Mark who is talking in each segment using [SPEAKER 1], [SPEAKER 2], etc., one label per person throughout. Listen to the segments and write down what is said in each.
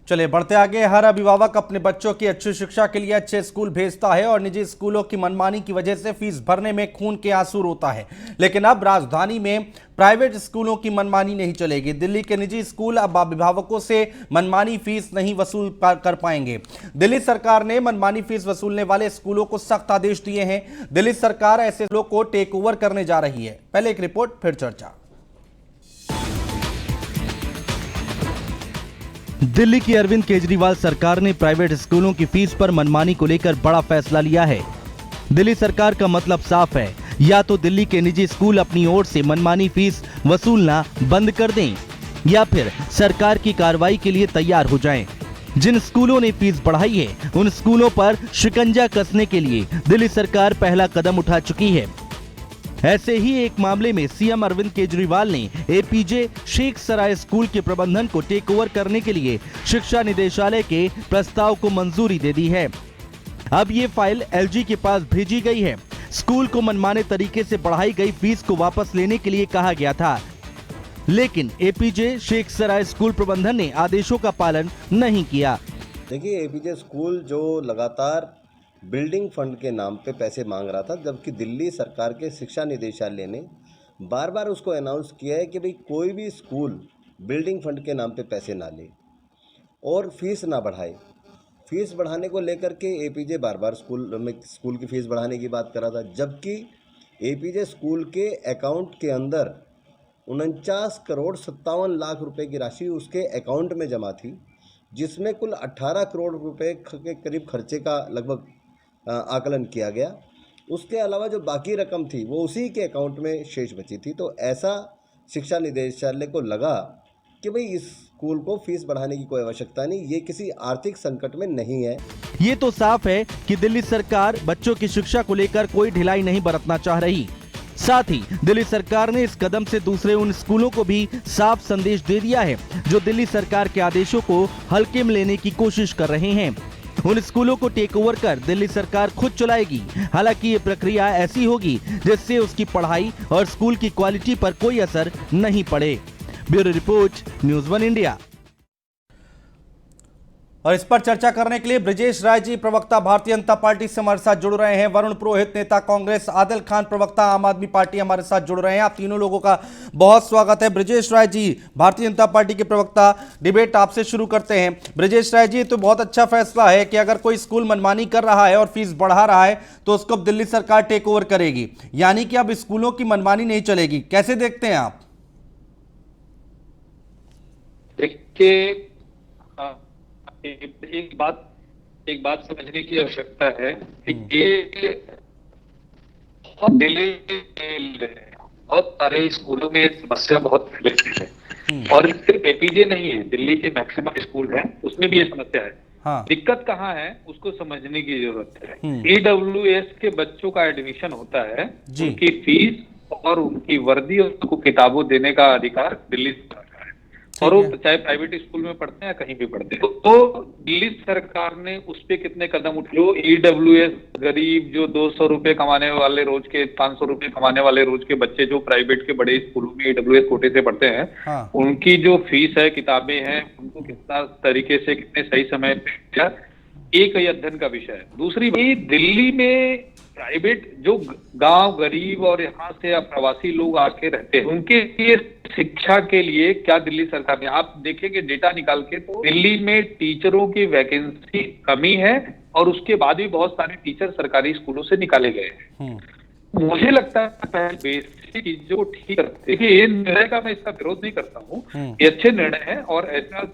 [SPEAKER 1] चलिए बढ़ते आगे। हर अभिभावक अपने बच्चों की अच्छी शिक्षा के लिए अच्छे स्कूल भेजता है और निजी स्कूलों की मनमानी की वजह से फीस भरने में खून के आंसू रोता है। लेकिन अब राजधानी में प्राइवेट स्कूलों की मनमानी नहीं चलेगी। दिल्ली के निजी स्कूल अब अभिभावकों से मनमानी फीस नहीं वसूल कर पाएंगे। दिल्ली सरकार ने मनमानी फीस वसूलने वाले स्कूलों को सख्त आदेश दिए हैं। दिल्ली सरकार ऐसे स्कूलों को टेक ओवर करने जा रही है। पहले एक रिपोर्ट फिर चर्चा। दिल्ली की अरविंद केजरीवाल सरकार ने प्राइवेट स्कूलों की फीस पर मनमानी को लेकर बड़ा फैसला लिया है। दिल्ली सरकार का मतलब साफ है, या तो दिल्ली के निजी स्कूल अपनी ओर से मनमानी फीस वसूलना बंद कर दें या फिर सरकार की कार्रवाई के लिए तैयार हो जाएं। जिन स्कूलों ने फीस बढ़ाई है उन स्कूलों पर शिकंजा कसने के लिए दिल्ली सरकार पहला कदम उठा चुकी है। ऐसे ही एक मामले में सीएम अरविंद केजरीवाल ने एपीजे शेख सराय स्कूल के प्रबंधन को टेक ओवर करने के लिए शिक्षा निदेशालय के प्रस्ताव को मंजूरी दे दी है। अब ये फाइल एलजी के पास भेजी गई है। स्कूल को मनमाने तरीके से बढ़ाई गई फीस को वापस लेने के लिए कहा गया था, लेकिन एपीजे शेख सराय स्कूल प्रबंधन ने आदेशों का पालन नहीं किया।
[SPEAKER 2] देखिए, एपीजे स्कूल जो लगातार बिल्डिंग फंड के नाम पे पैसे मांग रहा था, जबकि दिल्ली सरकार के शिक्षा निदेशालय ने बार बार उसको अनाउंस किया है कि भाई कोई भी स्कूल बिल्डिंग फंड के नाम पे पैसे ना ले और फीस ना बढ़ाए। फीस बढ़ाने को लेकर के एपीजे बार बार स्कूल की फ़ीस बढ़ाने की बात कर रहा था, जबकि एपीजे स्कूल के अकाउंट के अंदर 49 करोड़ 57 लाख रुपए की राशि उसके अकाउंट में जमा थी, जिसमें कुल 18 करोड़ रुपए के करीब खर्चे का लगभग आकलन किया गया। उसके अलावा जो बाकी रकम थी वो उसी के अकाउंट में शेष बची थी। तो ऐसा शिक्षा निदेशालय को लगा कि भाई इस स्कूल को फीस बढ़ाने की कोई आवश्यकता नहीं, ये किसी आर्थिक संकट में नहीं है।
[SPEAKER 1] ये तो साफ है कि दिल्ली सरकार बच्चों की शिक्षा को लेकर कोई ढिलाई नहीं बरतना चाह रही। साथ ही दिल्ली सरकार ने इस कदम से दूसरे उन स्कूलों को भी साफ संदेश दे दिया है जो दिल्ली सरकार के आदेशों को हल्के में लेने की कोशिश कर रहे हैं। उन स्कूलों को टेक ओवर कर दिल्ली सरकार खुद चलाएगी। हालांकि ये प्रक्रिया ऐसी होगी जिससे उसकी पढ़ाई और स्कूल की क्वालिटी पर कोई असर नहीं पड़े। Bureau report, news 1 India. और इस पर चर्चा करने के लिए ब्रजेश राय जी, प्रवक्ता भारतीय जनता पार्टी से हमारे साथ जुड़ रहे हैं। वरुण पुरोहित, नेता कांग्रेस, आदिल खान, प्रवक्ता आम आदमी पार्टी, हमारे साथ जुड़ रहे हैं। आप तीनों लोगों का बहुत स्वागत है। ब्रजेश राय जी, भारतीय जनता पार्टी के प्रवक्ता, डिबेट आपसे शुरू करते हैं। ब्रजेश राय जी, तो बहुत अच्छा फैसला है कि अगर कोई स्कूल मनमानी कर रहा है और फीस बढ़ा रहा है तो उसको अब दिल्ली सरकार टेक ओवर करेगी, यानी कि अब स्कूलों की मनमानी नहीं चलेगी। कैसे देखते हैं आप?
[SPEAKER 3] देखिए, एक बात समझने की आवश्यकता है कि ये बहुत सारे स्कूलों में समस्या बहुत पहले से है और सिर्फ एपीजे नहीं है, दिल्ली के मैक्सिमम स्कूल हैं उसमें भी ये समस्या है। हाँ। दिक्कत कहाँ है उसको समझने की जरूरत है। ईडब्ल्यूएस के बच्चों का एडमिशन होता है, उनकी फीस और उनकी वर्दी और उनको किताबों देने का अधिकार दिल्ली सरकार, और वो चाहे प्राइवेट स्कूल में पढ़ते हैं या कहीं भी पढ़ते हैं। तो दिल्ली सरकार ने उस पे कितने कदम उठाए। जो ईडब्ल्यूएस गरीब, जो 200 रुपए कमाने वाले रोज के, 500 रुपए कमाने वाले रोज के बच्चे जो प्राइवेट के बड़े स्कूलों में ईडब्ल्यूएस कोटे से पढ़ते हैं, हाँ। उनकी जो फीस है, किताबें हैं, उनको कितना तरीके से, कितने सही समय पे, एक ही अध्ययन का विषय है। दूसरी बात, दिल्ली में प्राइवेट जो गांव गरीब और यहाँ से प्रवासी लोग आके रहते हैं, उनके लिए शिक्षा के लिए क्या दिल्ली सरकार ने, आप देखेंगे डेटा निकाल के, तो दिल्ली में टीचरों की वैकेंसी कमी है और उसके बाद भी बहुत सारे टीचर सरकारी स्कूलों से निकाले गए हैं। मुझे लगता है पहले बेसिक चीजों को ठीक करते। देखिए, ये निर्णय का मैं इसका विरोध नहीं करता हूँ, ये अच्छे निर्णय है और ऐसा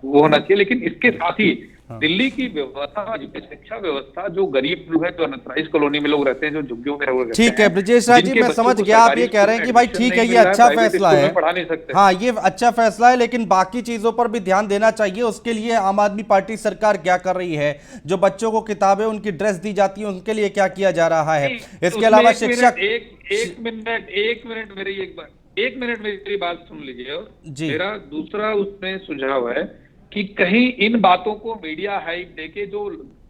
[SPEAKER 3] वो होना चाहिए, लेकिन इसके साथ ही दिल्ली की व्यवस्था, शिक्षा व्यवस्था, जो गरीब लोग हैं, जो अनथराइज्ड कॉलोनी में लोग रहते हैं, जो झुग्गियों में रहते हैं। ठीक है ब्रजेश राय जी, मैं समझ गया। आप ये कह रहे हैं कि भाई ठीक है, ये अच्छा फैसला है, पढ़ा नहीं सकते। हाँ, ये अच्छा फैसला है, लेकिन बाकी चीजों पर भी ध्यान देना चाहिए। उसके लिए आम आदमी पार्टी सरकार क्या कर रही है? जो बच्चों को किताबें, उनकी ड्रेस दी जाती है, उनके लिए क्या किया जा रहा है? इसके अलावा शिक्षक, एक मिनट मेरी बात सुन लीजिए। मेरा दूसरा उसमें सुझाव है कि कहीं इन बातों को मीडिया हाइप देके जो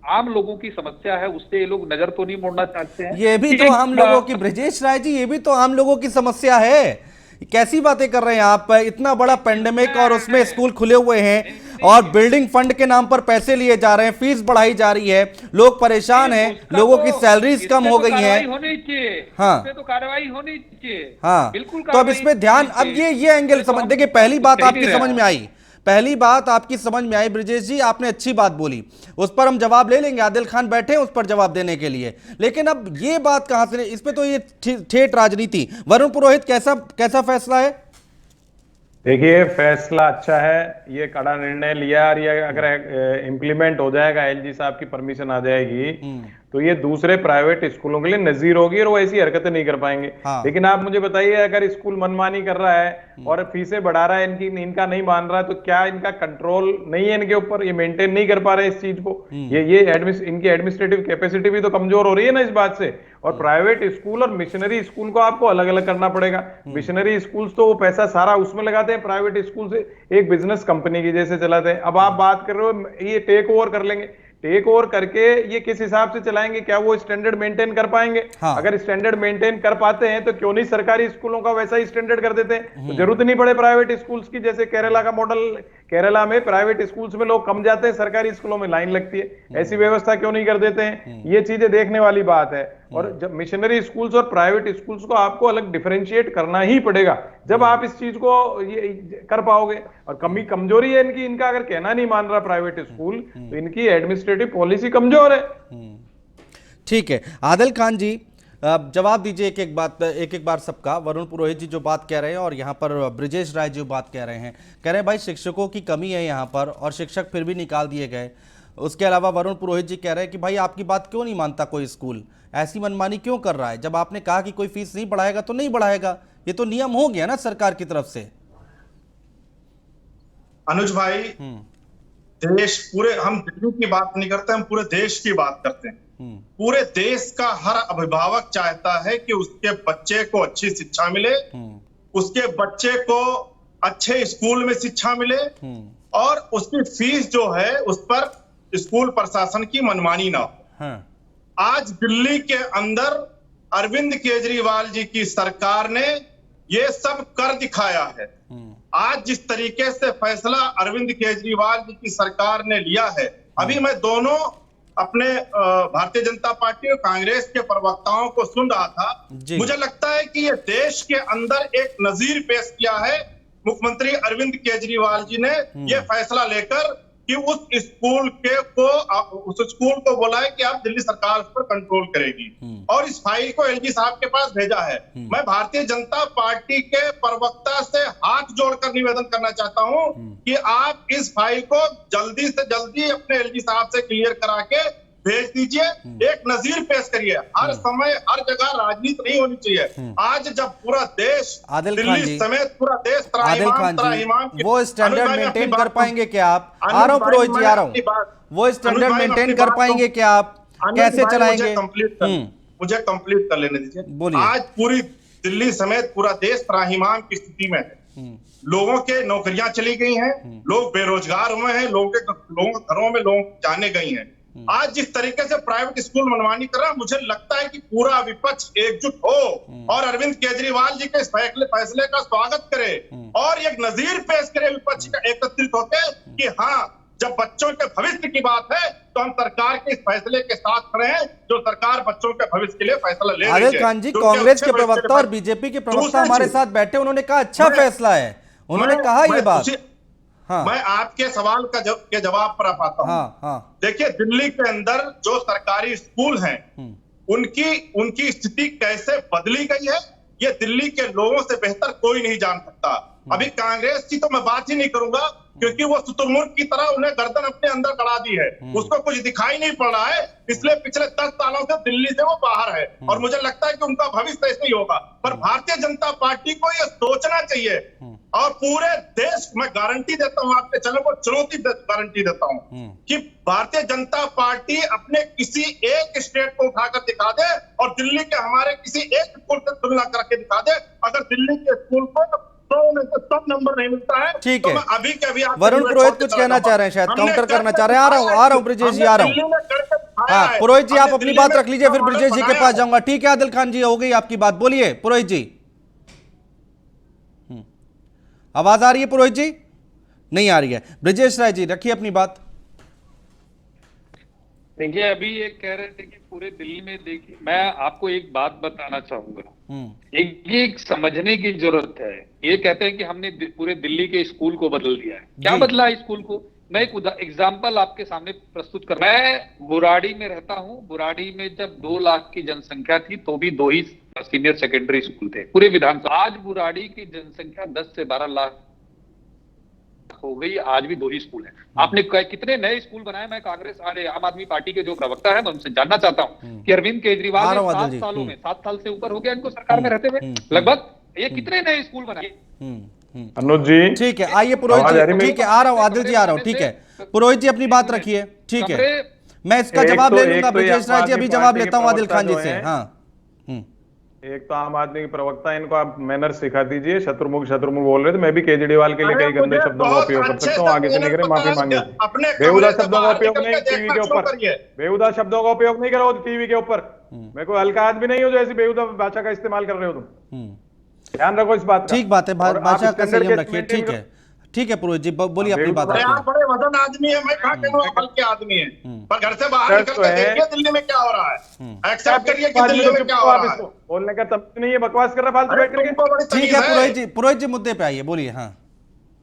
[SPEAKER 3] आम लोगों की समस्या है उससे ये लोग नजर तो नहीं मोड़ना चाहते हैं। ये भी तो आम लोगों की, ब्रजेश राय जी, ये भी तो आम लोगों की समस्या है। कैसी बातें कर रहे हैं आप? इतना बड़ा पेंडेमिक और उसमें स्कूल खुले हुए हैं,
[SPEAKER 1] और बिल्डिंग फंड के नाम पर पैसे लिए जा रहे हैं, फीस बढ़ाई जा रही है, लोग परेशान हैं, लोगों की सैलरीज कम हो गई हैं।
[SPEAKER 3] होनी चाहिए,
[SPEAKER 1] हाँ,
[SPEAKER 3] इस पे तो कार्रवाई होनी चाहिए।
[SPEAKER 1] हाँ,
[SPEAKER 3] बिल्कुल।
[SPEAKER 1] तो अब इसमें ध्यान, अब ये एंगल समझ, देखिए पहली बात आपकी समझ में आई, पहली बात आपकी समझ में आई ब्रिजेश जी, आपने अच्छी बात बोली, उस पर हम जवाब ले लेंगे, आदिल खान बैठे हैं उस पर जवाब देने के लिए। लेकिन अब ये बात कहां से, इस पे तो ये ठेठ राजनीति। वरुण पुरोहित, कैसा फैसला है?
[SPEAKER 4] देखिए, फैसला अच्छा है, ये कड़ा निर्णय लिया, और ये अगर इम्प्लीमेंट हो जाएगा, एलजी साहब की परमिशन आ जाएगी, तो ये दूसरे प्राइवेट स्कूलों के लिए नजीर होगी और वो ऐसी हरकतें नहीं कर पाएंगे। हाँ। लेकिन आप मुझे बताइए, अगर स्कूल मनमानी कर रहा है और फीसें बढ़ा रहा है, इनका नहीं मान रहा है, तो क्या इनका कंट्रोल नहीं है इनके ऊपर? ये मेंटेन नहीं कर पा रहे इस चीज को। इनकी एडमिनिस्ट्रेटिव कैपेसिटी भी तो कमजोर हो रही है ना इस बात से। और प्राइवेट स्कूल और मिशनरी स्कूल को आपको अलग अलग करना पड़ेगा। मिशनरी स्कूल तो वो पैसा सारा उसमें लगाते हैं, प्राइवेट स्कूल से एक बिजनेस कंपनी की जैसे चलाते हैं। अब आप बात कर रहे हो ये टेक ओवर कर लेंगे, टेक ओवर करके ये किस हिसाब से चलाएंगे? क्या वो स्टैंडर्ड मेंटेन कर पाएंगे? हाँ। अगर स्टैंडर्ड मेंटेन कर पाते हैं तो क्यों नहीं सरकारी स्कूलों का वैसा ही स्टैंडर्ड कर देते हैं? तो जरूरत नहीं पड़े प्राइवेट स्कूल्स की, जैसे केरला का मॉडल, केरला में प्राइवेट स्कूल्स में लोग कम जाते हैं, सरकारी स्कूलों में लाइन लगती है। ऐसी व्यवस्था क्यों नहीं कर देते हैं? ये चीजें देखने वाली बात है। और जब मिशनरी स्कूल्स और प्राइवेट स्कूल्स को आपको अलग डिफरेंशिएट करना ही पड़ेगा, जब आप इस चीज को ये कर पाओगे। और कमजोरी है इनकी, इनका अगर कहना नहीं मान रहा प्राइवेट स्कूल, तो इनकी एडमिनिस्ट्रेटिव पॉलिसी कमजोर है।
[SPEAKER 1] ठीक है, आदिल खान जी जवाब दीजिए एक एक बार सबका। वरुण पुरोहित जी जो बात कह रहे हैं और यहाँ पर ब्रिजेश राय जी बात कह रहे हैं भाई शिक्षकों की कमी है यहाँ पर और शिक्षक फिर भी निकाल दिए गए। उसके अलावा वरुण पुरोहित जी कह रहे हैं कि भाई आपकी बात क्यों नहीं मानता कोई स्कूल, ऐसी मनमानी क्यों कर रहा है? जब आपने कहा कि कोई फीस नहीं बढ़ाएगा तो नहीं बढ़ाएगा, ये तो नियम हो गया ना सरकार की तरफ से।
[SPEAKER 5] अनुज भाई, देश पूरे, हम दिल्ली की बात नहीं करते, हम पूरे देश की बात करते हैं। पूरे देश का हर अभिभावक चाहता है कि उसके बच्चे को अच्छी शिक्षा मिले, उसके बच्चे को अच्छे स्कूल में शिक्षा मिले और उसकी फीस जो है उस पर स्कूल प्रशासन की मनमानी ना हो। आज दिल्ली के अंदर अरविंद केजरीवाल जी की सरकार ने ये सब कर दिखाया है। आज जिस तरीके से फैसला अरविंद केजरीवाल जी की सरकार ने लिया है, अभी मैं दोनों अपने भारतीय जनता पार्टी और कांग्रेस के प्रवक्ताओं को सुन रहा था, मुझे लगता है कि ये देश के अंदर एक नजीर पेश किया है मुख्यमंत्री अरविंद केजरीवाल जी ने, ये फैसला लेकर कि उस स्कूल को बोला है कि आप दिल्ली सरकार उस पर कंट्रोल करेगी और इस फाइल को एलजी साहब के पास भेजा है। मैं भारतीय जनता पार्टी के प्रवक्ता से हाथ जोड़कर निवेदन करना चाहता हूं कि आप इस फाइल को जल्दी से जल्दी अपने एलजी साहब से क्लियर करा के भेज दीजिए, एक नजीर पेश करिए। हर समय हर जगह राजनीति नहीं होनी चाहिए। आज जब पूरा देश, दिल्ली समेत पूरा देश त्राहिमाम,
[SPEAKER 1] वो स्टैंडर्ड मेंटेन कर पाएंगे क्या आप? आ रहा हूं पुरोहित जी, आ रहा हूं। वो स्टैंडर्ड मेंटेन कर पाएंगे क्या आप? कैसे चलाएंगे?
[SPEAKER 5] मुझे कंप्लीट कर लेने दीजिए। आज पूरी दिल्ली समेत पूरा देश त्राहिमाम की स्थिति में है। लोगों के नौकरियां चली गई हैं, लोग बेरोजगार हुए हैं, लोगों के घरों में लोग जाने गई हैं। आज जिस तरीके से प्राइवेट स्कूल मनमानी कर रहा है, मुझे लगता है कि पूरा विपक्ष एकजुट हो और अरविंद केजरीवाल जी के इस फैसले का स्वागत करे और एक नजीर पेश करे विपक्ष का एकत्रित होकर कि हाँ, जब बच्चों के भविष्य की बात है तो हम सरकार के इस फैसले के साथ खड़े हैं, जो सरकार बच्चों के भविष्य के लिए फैसला ले रही है।
[SPEAKER 1] आदिल खान जी, कांग्रेस के प्रवक्ता और बीजेपी के प्रवक्ता हमारे साथ बैठे, उन्होंने कहा अच्छा फैसला है, उन्होंने कहा ये बात।
[SPEAKER 5] हाँ। मैं आपके सवाल का जवाब पर आता हूँ। हाँ। देखिए, दिल्ली के अंदर जो सरकारी स्कूल हैं, उनकी स्थिति कैसे बदली गई है, ये दिल्ली के लोगों से बेहतर कोई नहीं जान सकता। अभी कांग्रेस की तो मैं बात ही नहीं करूंगा, क्योंकि वो शुतुरमुर्ग की तरह उन्हें गर्दन अपने अंदर गड़ा दी है, उसको कुछ दिखाई नहीं पड़ रहा है, इसलिए पिछले 10 सालों से दिल्ली से वो बाहर है और मुझे लगता है कि उनका भविष्य ऐसे ही होगा। पर भारतीय जनता पार्टी को ये सोचना चाहिए और पूरे देश, मैं गारंटी देता हूं आपके चैनल को, चुनौती गारंटी देता हूं कि भारतीय जनता पार्टी अपने किसी एक स्टेट को उठाकर दिखा दे और दिल्ली के हमारे किसी एक स्कूल से तुलना करके दिखा दे। अगर दिल्ली के स्कूल को 100 में से 100 नंबर नहीं मिलता है,
[SPEAKER 1] ठीक है।
[SPEAKER 5] तो अभी के अभी
[SPEAKER 1] वरुण पुरोहित कुछ कहना चाह रहे हैं, शायद काउंटर करना चाह रहे हैं। आ रहा हूं ब्रिजेश जी, आ रहा हूं। हाँ, पुरोहित जी आप अपनी बात रख लीजिए, फिर ब्रिजेश जी के पास जाऊंगा। ठीक है आदिल खान जी, हो गई आपकी बात, बोलिए पुरोहित जी। आवाज आ रही है पुरोहित जी?
[SPEAKER 6] नहीं आ रही है। ब्रजेश राय जी रखिए अपनी बात।
[SPEAKER 3] देखिए, अभी ये कह रहे थे कि पूरे दिल्ली में, देखिए मैं आपको एक बात बताना चाहूंगा, एक समझने की जरूरत है। ये कहते हैं कि हमने पूरे दिल्ली के स्कूल को बदल दिया है। क्या बदला है स्कूल को? मैं एक एग्जाम्पल आपके सामने प्रस्तुत कर, मैं बुराड़ी में रहता हूं। बुराड़ी में जब 2 लाख की जनसंख्या थी तो भी 2 ही सीनियर सेकेंडरी स्कूल थे पूरे विधानसभा। आज बुराड़ी की जनसंख्या 10 से 12 लाख हो गई, आज भी 2 ही स्कूल हैं। आपने कितने नए स्कूल बनाए? मैं कांग्रेस आम आदमी पार्टी के जो प्रवक्ता है, मैं उनसे जानना चाहता हूं कि अरविंद केजरीवाल ने 7 सालों में 7 साल से ऊपर हो गया इनको सरकार में रहते हुए लगभग, ये कितने नए स्कूल बनाए?
[SPEAKER 4] अनुज जी
[SPEAKER 6] ठीक है, आइए पुरोहित जी, ठीक है आ रहा हूं, आदिल जी आ रहा हूं, ठीक है पुरोहित जी अपनी बात रखिए, ठीक है मैं इसका जवाब ले लूंगा। ब्रजेश राय जी अभी जवाब लेता हूं आदिल खान जी से। हाँ
[SPEAKER 4] एक तो आम आदमी के प्रवक्ता, इनको आप मैनर सिखा दीजिए। शत्रुमुख बोल रहे थे, मैं भी केजरीवाल के लिए कई गंदे शब्दों का उपयोग कर सकता हूँ, आगे से नहीं करे माफी मांगे। बेहुदा शब्दों का उपयोग नहीं टीवी के ऊपर, बेहुदा शब्दों का उपयोग नहीं करो टीवी के ऊपर। मैं कोई हल्का आदमी नहीं हूँ जो ऐसी बेहुदा भाषा का इस्तेमाल कर रहे हो तुम, ध्यान रखो इस बात का।
[SPEAKER 6] ठीक बात है, भाषा का संयम रखिए। ठीक है, ठीक है पुरोहित जी बोलिए अपनी बात।
[SPEAKER 5] बड़े वजन आदमी है, मैं कहा बल के आदमी है, पर घर से बाहर निकल के देखिए दिल्ली में क्या हो रहा है। एक्सेप्ट करिए कि दिल्ली में क्या हो रहा है।
[SPEAKER 4] बोलने का तब नहीं है, बकवास कर रहा फालतू बैठ करके।
[SPEAKER 6] ठीक है पुरोहित जी मुद्दे पे आइए, बोलिए। हाँ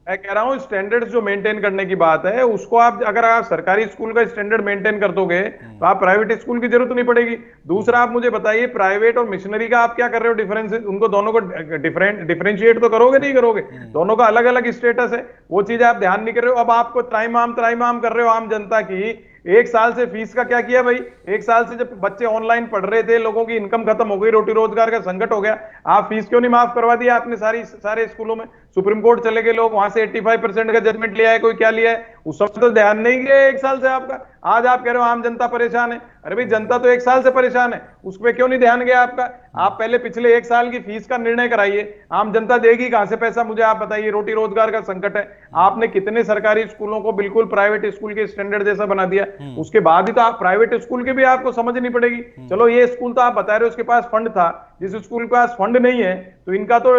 [SPEAKER 4] मैं कह रहा हूं स्टैंडर्ड्स जो मेंटेन करने की बात है, उसको आप अगर आप सरकारी स्कूल का स्टैंडर्ड मेंटेन कर दोगे तो आप प्राइवेट स्कूल की जरूरत नहीं पड़ेगी। दूसरा आप मुझे बताइए, प्राइवेट और मिशनरी का आप क्या कर रहे हो डिफरेंस? उनको दोनों को डिफरेंशिएट तो करोगे नहीं करोगे? दोनों का अलग अलग स्टेटस है, वो चीज आप ध्यान नहीं कर रहे हो। अब आपको त्राइमाम कर रहे हो आम जनता की। 1 साल से फीस का क्या किया भाई? 1 साल से जब बच्चे ऑनलाइन पढ़ रहे थे, लोगों की इनकम खत्म हो गई, रोटी रोजगार का संकट हो गया, आप फीस क्यों नहीं माफ करवा दिया आपने सारे स्कूलों में? सुप्रीम कोर्ट चले गए लोग, वहां से 85% का जजमेंट लिया है, कोई क्या लिया है, उस सब तो ध्यान नहीं गया 1 साल से आपका। आज आप कह रहे हो आम जनता परेशान है। अरे भाई जनता तो 1 साल से परेशान है, उस पर क्यों नहीं ध्यान गया आपका? आप पहले पिछले 1 साल की फीस का निर्णय कराइए। आम जनता देगी कहां से पैसा, मुझे आप बताइए। रोटी रोजगार का संकट है, आपने कितने सरकारी स्कूलों को बिल्कुल प्राइवेट स्कूल के स्टैंडर्ड जैसा बना दिया। उसके बाद ही तो आप प्राइवेट स्कूल की भी आपको समझनी पड़ेगी। चलो ये स्कूल तो आप बता रहे हो उसके पास फंड था, जिस स्कूल के पास फंड नहीं है तो इनका तो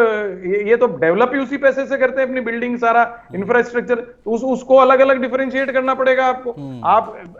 [SPEAKER 4] ये तो डेवलप ही उसी पैसे से करते हैं, अपनी बिल्डिंग सारा इंफ्रास्ट्रक्चर, तो उसको अलग अलग डिफरेंशिएट करना पड़ेगा आपको।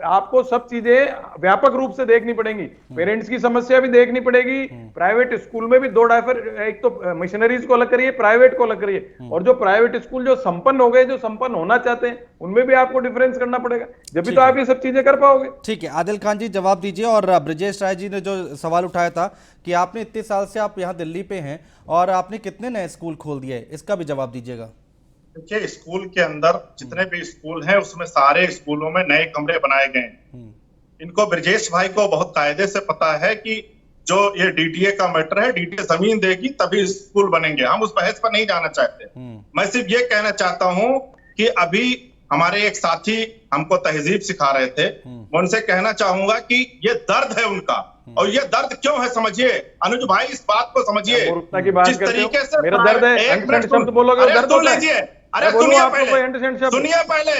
[SPEAKER 4] आपको सब चीजें व्यापक रूप से देखनी पड़ेंगी, पेरेंट्स की समस्या भी देखनी पड़ेगी। प्राइवेट स्कूल में भी 2 डाइफर, एक तो मिशनरीज को अलग करिए, प्राइवेट को अलग करिए, और जो प्राइवेट स्कूल जो संपन्न हो गए, जो संपन्न होना चाहते हैं, उनमें भी आपको डिफरेंस करना पड़ेगा, जब भी तो आप ये सब चीजें कर पाओगे।
[SPEAKER 6] ठीक है आदिल खान जी जवाब दीजिए। और ब्रजेश राय जी ने जो सवाल उठाया था कि आपने इतने साल से आप यहाँ दिल्ली पे हैं और आपने कितने नए स्कूल खोल दिए, इसका भी जवाब दीजिएगा।
[SPEAKER 5] देखिए स्कूल के अंदर जितने भी स्कूल हैं उसमें सारे स्कूलों में नए कमरे बनाए गए हैं। इनको ब्रजेश भाई को बहुत कायदे से पता है कि जो ये डीटीए का मैटर है, डीटीए जमीन देगी तभी स्कूल बनेंगे। हम उस बहस पर नहीं जाना चाहते। मैं सिर्फ ये कहना चाहता हूं कि अभी हमारे एक साथी हमको तहजीब सिखा रहे थे, मैं उनसे कहना चाहूंगा कि ये दर्द है उनका, और ये दर्द क्यों है समझिए। अनुज भाई इस बात को समझिए, जिस तरीके से
[SPEAKER 4] मेरा दर्द है,
[SPEAKER 5] एक मिनट
[SPEAKER 4] शब्द बोलोगे,
[SPEAKER 5] अरे सुन लीजिए, अरे सुनिए पहले,
[SPEAKER 4] सुनिए
[SPEAKER 5] पहले,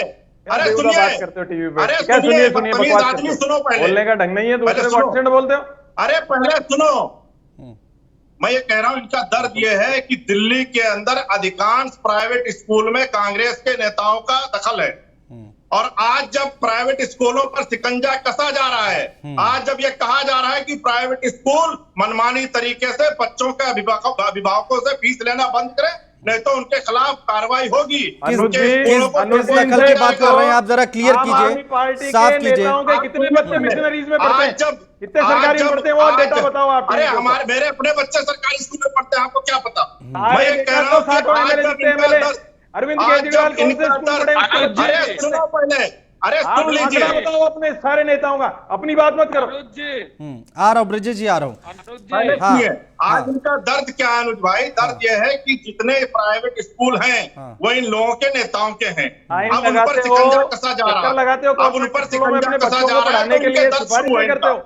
[SPEAKER 5] अरे सुनिए,
[SPEAKER 4] बात करते हो टीवी पे,
[SPEAKER 5] अरे
[SPEAKER 4] क्या सुनिए
[SPEAKER 5] बदतमीज आदमी सुनो पहले,
[SPEAKER 4] बोलने का ढंग नहीं है, दूसरे को एक्सेंट बोलते हो।
[SPEAKER 5] अरे पहले सुनो, मैं ये कह रहा हूं इनका दर्द ये है कि दिल्ली के अंदर अधिकांश प्राइवेट स्कूल में कांग्रेस के नेताओं का दखल है, और आज जब प्राइवेट स्कूलों पर शिकंजा कसा जा रहा है, आज जब ये कहा जा रहा है कि प्राइवेट स्कूल मनमानी तरीके से बच्चों के अभिभावकों से फीस लेना बंद करें, नहीं तो उनके खिलाफ कार्रवाई होगी।
[SPEAKER 6] किस नकल की बात कर रहे हैं आप, जरा क्लियर कीजिए, साफ कीजिए।
[SPEAKER 4] कितने बच्चे मिशनरीज में पढ़ते हैं, कितने सरकारी में पढ़ते हैं, वो डेटा बताओ आप।
[SPEAKER 5] अरे हमारे मेरे अपने बच्चे सरकारी स्कूल में पढ़ते हैं, आपको क्या पता? मैं ये कह रहा हूँ
[SPEAKER 4] अरविंद केजरीवाल कौन से स्कूल पढ़े?
[SPEAKER 5] अरे सुनो पहले, अरे सुन लीजिए,
[SPEAKER 4] बताओ अपने सारे नेताओं का, अपनी बात मत करो।
[SPEAKER 6] आ रहा हूँ ब्रजेश जी, आ रहा हूँ।
[SPEAKER 5] आज इनका दर्द क्या है अनुज भाई? दर्द यह है कि जितने प्राइवेट स्कूल हैं वो इन लोगों के नेताओं के हैं। अब उन पर शिकंजा कसा जा रहा है, अब उन पर शिकंजा कसा जा रहा है, तो उनके दर्द शुरू है इनका।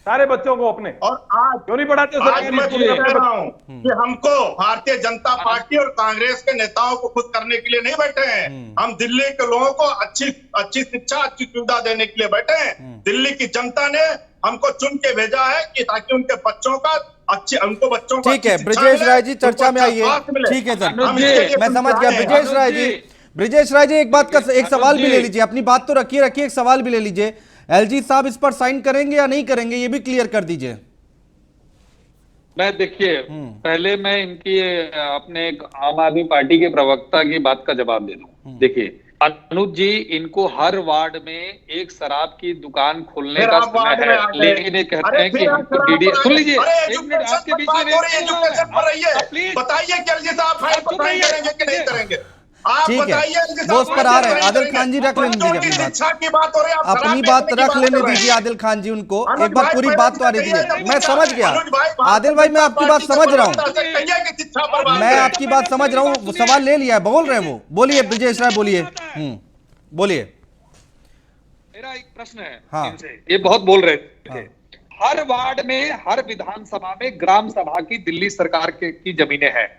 [SPEAKER 4] सारे बच्चों को अपने,
[SPEAKER 5] और आज
[SPEAKER 4] क्यों नहीं पढ़ाते?
[SPEAKER 5] आज मैं कह रहा हूं कि हमको भारतीय जनता पार्टी और कांग्रेस के नेताओं को खुश करने के लिए नहीं बैठे हैं। हम दिल्ली के लोगों को अच्छी शिक्षा, अच्छी सुविधा देने के लिए बैठे हैं। दिल्ली की जनता ने हमको चुन के भेजा है कि ताकि उनके बच्चों का उनको बच्चों को
[SPEAKER 6] ठीक है ब्रजेश राय जी चर्चा में आइए। ठीक है सर, मैं समझ गया ब्रजेश राय जी। ब्रिजेश राय जी, एक बात का एक सवाल भी
[SPEAKER 3] जी।
[SPEAKER 6] ले लीजिए, अपनी बात तो रखिए, एक सवाल भी ले लीजिए। एलजी साहब इस पर साइन करेंगे या नहीं करेंगे, ये भी क्लियर कर दीजिए।
[SPEAKER 3] मैं देखिए, पहले मैं इनकी अपने आम आदमी पार्टी के प्रवक्ता की बात का जवाब दे दूं। देखिए अनुज जी, इनको हर वार्ड में एक शराब की दुकान खोलने
[SPEAKER 5] फिर
[SPEAKER 3] का
[SPEAKER 5] आप
[SPEAKER 3] समय
[SPEAKER 5] वार्ड में
[SPEAKER 3] है,
[SPEAKER 5] आ गए।
[SPEAKER 3] लेकिन ये कहते
[SPEAKER 5] अरे
[SPEAKER 3] हैं कि
[SPEAKER 5] फिर आप
[SPEAKER 3] हमको
[SPEAKER 5] शराब
[SPEAKER 3] डीडी
[SPEAKER 5] पर आ
[SPEAKER 3] सुन
[SPEAKER 5] गए।
[SPEAKER 3] लीजिए,
[SPEAKER 5] अरे
[SPEAKER 3] एक मिनट
[SPEAKER 5] एजुकेशन
[SPEAKER 3] आपके
[SPEAKER 5] पर
[SPEAKER 3] बीच
[SPEAKER 5] बात
[SPEAKER 3] में
[SPEAKER 5] हो रही है,
[SPEAKER 3] नहीं बोल रहा हूं
[SPEAKER 5] एजुकेशन पर
[SPEAKER 3] मैं।
[SPEAKER 5] रहिए।
[SPEAKER 3] प्लीज
[SPEAKER 5] बताइए कि एलजी साहब फाइन पर
[SPEAKER 3] चुप
[SPEAKER 5] साइन
[SPEAKER 3] रहिए,
[SPEAKER 5] करेंगे कि नहीं करेंगे? आप
[SPEAKER 6] ठीक है,
[SPEAKER 5] बताइए एलजी
[SPEAKER 6] वो
[SPEAKER 5] साहब
[SPEAKER 6] उस पर
[SPEAKER 5] फाइन
[SPEAKER 6] आ
[SPEAKER 5] पर
[SPEAKER 6] रहे हैं।
[SPEAKER 5] साइन
[SPEAKER 6] आदिल
[SPEAKER 5] करेंगे?
[SPEAKER 6] खान जी रख लेने
[SPEAKER 5] बच्चों
[SPEAKER 6] दीजिए
[SPEAKER 5] की
[SPEAKER 6] अपनी बात,
[SPEAKER 5] शिक्षा की बात हो रही है, आप
[SPEAKER 6] अपनी
[SPEAKER 5] शराब
[SPEAKER 6] बात
[SPEAKER 5] बेचने की
[SPEAKER 6] रख
[SPEAKER 5] बात
[SPEAKER 6] लेने
[SPEAKER 5] कर रहे
[SPEAKER 6] दीजिए
[SPEAKER 5] हैं।
[SPEAKER 6] आदिल खान जी उनको,
[SPEAKER 5] अनुज
[SPEAKER 6] एक बार
[SPEAKER 5] भाई
[SPEAKER 6] पूरी
[SPEAKER 5] पहले
[SPEAKER 6] बात तो आने
[SPEAKER 5] कहिए,
[SPEAKER 6] दीजिए।
[SPEAKER 5] जब
[SPEAKER 6] मैं
[SPEAKER 5] शिक्षा
[SPEAKER 6] समझ
[SPEAKER 5] है।
[SPEAKER 6] गया
[SPEAKER 5] अनुज भाई,
[SPEAKER 6] आदिल भाई, मैं आपकी बात समझ रहा हूं,
[SPEAKER 5] कहिए कि शिक्षा पर बात
[SPEAKER 6] मैं
[SPEAKER 5] करें।
[SPEAKER 6] आपकी बात समझ रहा हूं, वो सवाल ले लिया है, बोल रहे हैं वो। बोलिए ब्रिजेश राय, बोलिए। बोलिए।
[SPEAKER 3] मेरा एक प्रश्न है
[SPEAKER 6] हाँ।
[SPEAKER 3] इनसे, ये बहुत बोल रहे थे। हर वार्ड में, हर विधानसभा में ग्राम सभा की दिल्ली सरकार की जमीनें हैं।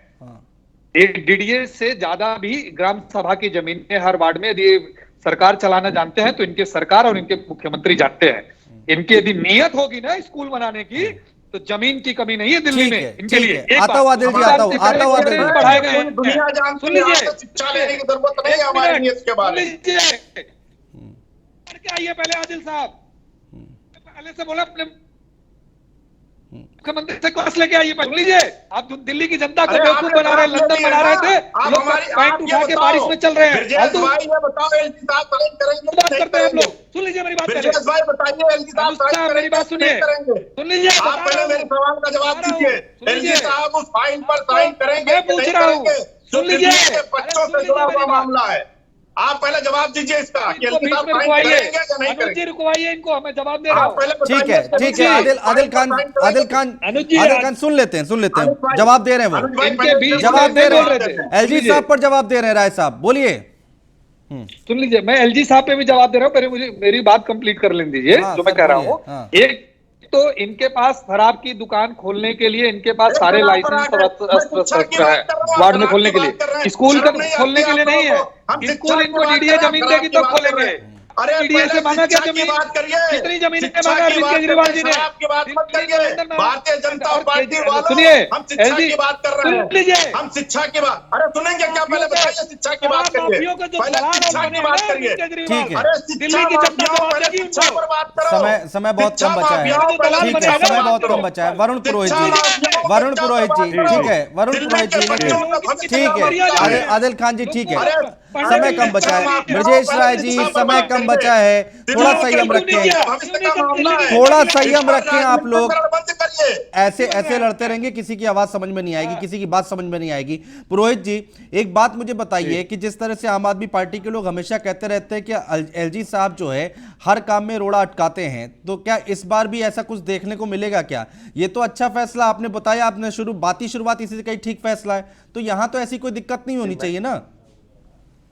[SPEAKER 3] एक डीडीए से ज्यादा भी ग्राम सभा की जमीनें हर वार्ड में, यदि सरकार चलाना जानते हैं तो इनके सरकार और इनके मुख्यमंत्री जानते हैं। इनकी यदि नियत होगी ना स्कूल बनाने की, तो जमीन की कमी नहीं है दिल्ली में इनके लिए।
[SPEAKER 6] ठीक है, आता हुआ आदिल जी, आता हुआ आदिल जी।
[SPEAKER 3] बढ़ाए गए हैं।
[SPEAKER 5] दुनिया जानती
[SPEAKER 3] सुन
[SPEAKER 5] है,
[SPEAKER 3] लीजिए,
[SPEAKER 5] आपको शिक्षा लेने की जरूरत नहीं है हमारी नियत के बारे में।
[SPEAKER 3] क्या आइए पहले आदिल साहब, पहले से बोला अपने मुख्यमंत्री से क्लास लेके आइए। सुन लीजिए, आप दिल्ली की जनता को बेवकूफ बना रहे, लंदन बना रहे थे, लोग पैंट उठा के बारिश में चल रहे हैं।
[SPEAKER 5] ब्रजेश भाई ये बताओ, एलजी साहब साइन करेंगे
[SPEAKER 3] बात करते हैं हम लोग। सुन लीजिए मेरी बात पहले।
[SPEAKER 5] ब्रजेश भाई बताइए, एलजी साहब साइन
[SPEAKER 3] मेरी
[SPEAKER 5] करेंगे
[SPEAKER 3] बात
[SPEAKER 5] कि
[SPEAKER 3] सुनिए,
[SPEAKER 5] नहीं करेंगे?
[SPEAKER 3] सुन लीजिए,
[SPEAKER 5] आप पहले मेरे सवाल का जवाब दीजिए। एलजी साहब उस फाइन पर साइन करेंगे
[SPEAKER 3] मैं
[SPEAKER 5] कि
[SPEAKER 3] पूछ
[SPEAKER 5] नहीं
[SPEAKER 3] रहा हूं,
[SPEAKER 5] करेंगे? जो
[SPEAKER 3] सुन लीजिए,
[SPEAKER 5] दिल्ली के बच्चों से जुड़ा हुआ मामला है, आप पहले जवाब दीजिए इसका कि एलजी साहब साइन करेंगे या नहीं
[SPEAKER 3] अनुज जी
[SPEAKER 5] करेंगे?
[SPEAKER 3] रुकवाइए इनको, मैं जवाब दे रहा
[SPEAKER 5] आप
[SPEAKER 3] हूँ।
[SPEAKER 5] पहले
[SPEAKER 6] ठीक है,
[SPEAKER 5] बताइए,
[SPEAKER 6] ठीक है। आदिल खान सुन लेते हैं, जवाब दे रहे हैं वो,
[SPEAKER 5] अनुज भाई
[SPEAKER 3] इनके
[SPEAKER 5] पहले
[SPEAKER 3] बीच
[SPEAKER 6] जवाब
[SPEAKER 3] में
[SPEAKER 6] दे
[SPEAKER 3] बोल
[SPEAKER 6] रहे
[SPEAKER 3] रहे
[SPEAKER 6] हैं।
[SPEAKER 3] थे।
[SPEAKER 6] एलजी साहब पर जवाब दे रहे हैं राय साहब, बोलिए।
[SPEAKER 3] सुन लीजिए, मैं एलजी साहब पे भी जवाब दे रहा हूँ, पहले मुझे मेरी बात कंप्लीट कर लेने दीजिए।
[SPEAKER 6] हाँ,
[SPEAKER 3] जो मैं
[SPEAKER 6] सर,
[SPEAKER 3] कह रहा
[SPEAKER 6] बोलिए।
[SPEAKER 3] हूँ,
[SPEAKER 6] हाँ।
[SPEAKER 3] एक तो इनके पास शराब की दुकान खोलने के लिए इनके पास सारे लाइसेंस और अस्त्र है वार्ड में खोलने के लिए। स्कूल का खोलने के लिए नहीं है। स्कूल इनको डीडीए जमीन देगी तो खोलेंगे।
[SPEAKER 5] अरे
[SPEAKER 3] डीडीए से मांगा क्या जमीन?
[SPEAKER 5] बात करिए,
[SPEAKER 3] कितनी जमीन
[SPEAKER 5] शिक्षा
[SPEAKER 3] मांगा
[SPEAKER 5] की
[SPEAKER 3] अरविंद
[SPEAKER 5] बात
[SPEAKER 3] केजरीवाल
[SPEAKER 5] करिए,
[SPEAKER 3] जी ने?
[SPEAKER 5] शराब की बात मत करिए। भारतीय जनता पार्टी वालों,
[SPEAKER 3] सुनिए,
[SPEAKER 5] हम शिक्षा की बात कर रहे
[SPEAKER 3] सुन लीजिए।
[SPEAKER 5] हैं। हम शिक्षा की बात, अरे सुनेंगे क्या? पहले बताइए, शिक्षा की बात करिए, पहले शिक्षा की बात करिए।
[SPEAKER 6] ठीक है।
[SPEAKER 5] अरे शिक्षा माफियाओं, पहले शिक्षा पर बात करो।
[SPEAKER 6] समय बहुत कम बचा है। ठीक है, समय बहुत कम बचा है। वरुण पुरोहित जी, ठीक है, वरुण पुरोहित जी, ठीक है। आदिल खान जी, ठीक है, समय कम बचा है। ब्रजेश राय जी, समय कम बचा है, थोड़ा संयम रखें, थोड़ा संयम रखें। आप लोग ऐसे लड़ते रहेंगे, किसी की आवाज समझ में नहीं आएगी, किसी की बात समझ में नहीं आएगी। पुरोहित जी, एक बात मुझे बताइए कि जिस तरह से आम आदमी पार्टी के लोग हमेशा कहते रहते हैं कि एलजी साहब जो है हर काम में रोड़ा अटकाते हैं, तो क्या इस बार भी ऐसा कुछ देखने को मिलेगा क्या? ये तो अच्छा फैसला आपने बताया, आपने शुरुआत इसी से कही, ठीक फैसला है, तो यहां तो ऐसी कोई दिक्कत नहीं होनी चाहिए ना।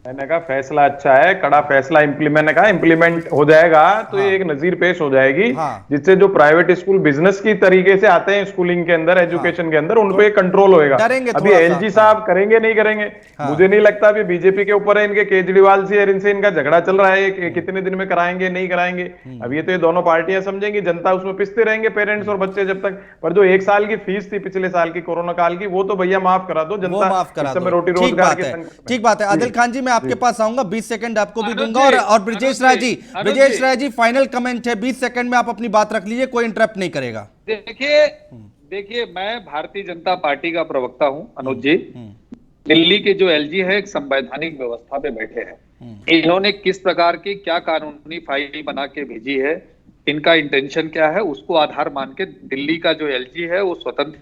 [SPEAKER 4] मैंने कहा फैसला अच्छा है, कड़ा फैसला मैंने कहा इम्प्लीमेंट हो जाएगा तो ये एक नजीर पेश हो जाएगी, जिससे जो प्राइवेट स्कूल बिजनेस की तरीके से आते हैं स्कूलिंग के अंदर, एजुकेशन के अंदर, उन पे कंट्रोल होएगा। अभी एलजी साहब करेंगे नहीं करेंगे, मुझे नहीं लगता। अभी बीजेपी के ऊपर है, इनके केजरीवाल से और इनसे इनका झगड़ा चल रहा है कि कितने दिन में कराएंगे नहीं कराएंगे। अब ये तो ये दोनों पार्टियां समझेंगी, जनता उसमें पिसते रहेंगे, पेरेंट्स और बच्चे जब तक। पर जो 1 साल की फीस थी पिछले साल की कोरोना काल की, वो तो भैया माफ करा दो, जनता इस समय रोटी रोजगार के संकट में।
[SPEAKER 6] ठीक बात है। आदिल खान जी, मैं आपके पास आऊंगा, 20 सेकंड आपको भी दूंगा, और ब्रजेश राय जी फाइनल कमेंट है, 20 सेकंड में आप अपनी बात रख लीजिए, कोई इंटरप्ट नहीं करेगा।
[SPEAKER 3] देखिए, मैं भारतीय जनता पार्टी का प्रवक्ता हूं अनुज जी। दिल्ली के जो एलजी है एक संवैधानिक व्यवस्था पे बैठे हैं। इन्होंने किस प्रकार की क्या कानूनी फाइल बना के भेजी है, इनका इंटेंशन क्या है, उसको आधार मान के दिल्ली का जो एलजी है वो स्वतंत्र,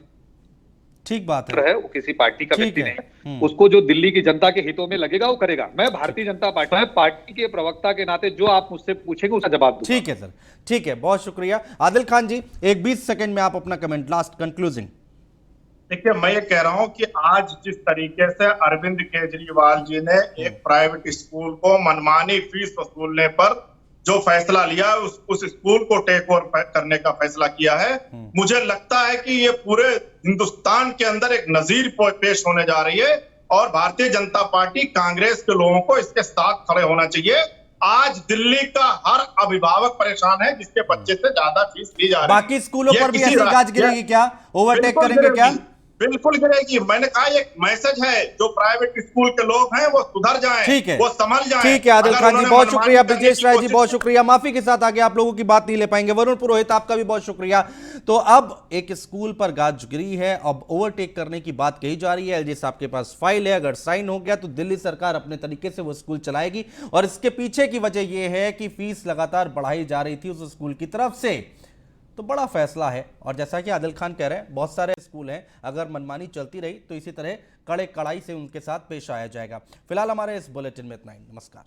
[SPEAKER 6] ठीक बात है,
[SPEAKER 3] वो किसी पार्टी का व्यक्ति नहीं। उसको जो दिल्ली की जनता के हितों में लगेगा वो करेगा। मैं भारतीय जनता पार्टी के प्रवक्ता के नाते जो आप मुझसे पूछेंगे उसका जवाब दूंगा।
[SPEAKER 6] ठीक है सर, ठीक है, बहुत शुक्रिया। आदिल खान जी, एक 20 सेकंड में आप अपना कमेंट, लास्ट कंक्लूजिंग।
[SPEAKER 5] देखिए, मैं ये कह रहा हूं कि आज जिस तरीके से अरविंद केजरीवाल जी ने एक प्राइवेट स्कूल को मनमानी फीस वसूलने पर जो फैसला लिया, उस स्कूल को टेक ओवर करने का फैसला किया है, मुझे लगता है कि ये पूरे हिंदुस्तान के अंदर एक नजीर पेश होने जा रही है, और भारतीय जनता पार्टी, कांग्रेस के लोगों को इसके साथ खड़े होना चाहिए। आज दिल्ली का हर अभिभावक परेशान है जिसके बच्चे से ज्यादा फीस ली जा रही है।
[SPEAKER 6] बाकी स्कूलों पर भी ऐसी गाज गिरेगी क्या? ओवरटेक करेंगे क्या?
[SPEAKER 5] बिल्कुल गिरेगी। मैंने कहा एक मैसेज है, जो प्राइवेट स्कूल के लोग हैं वो सुधर जाएं,
[SPEAKER 6] ठीक है,
[SPEAKER 5] वो संभल जाएं।
[SPEAKER 6] ठीक है आदिल
[SPEAKER 5] अगर
[SPEAKER 6] खान जी,
[SPEAKER 5] उन्होंने
[SPEAKER 6] बहुत
[SPEAKER 5] मनमानी
[SPEAKER 6] शुक्रिया।
[SPEAKER 5] करने
[SPEAKER 6] ब्रजेश
[SPEAKER 5] की
[SPEAKER 6] राय जी,
[SPEAKER 5] कोशिश
[SPEAKER 6] बहुत शुक्रिया। माफी के साथ आगे आप लोगों की बात नहीं ले पाएंगे। वरुण पुरोहित, आपका भी बहुत शुक्रिया। तो अब एक स्कूल पर गाज गिरी है, अब ओवरटेक करने की बात कही जा रही है। एलजी साहब के पास फाइल है, अगर साइन हो गया तो दिल्ली सरकार अपने तरीके से वो स्कूल चलाएगी। और इसके पीछे की वजह यह है कि फीस लगातार बढ़ाई जा रही थी उस स्कूल की तरफ से। तो बड़ा फैसला है। और जैसा कि आदिल खान कह रहे हैं, बहुत सारे स्कूल हैं, अगर मनमानी चलती रही तो इसी तरह कड़े कड़ाई से उनके साथ पेश आया जाएगा। फिलहाल हमारे इस बुलेटिन में इतना ही। नमस्कार।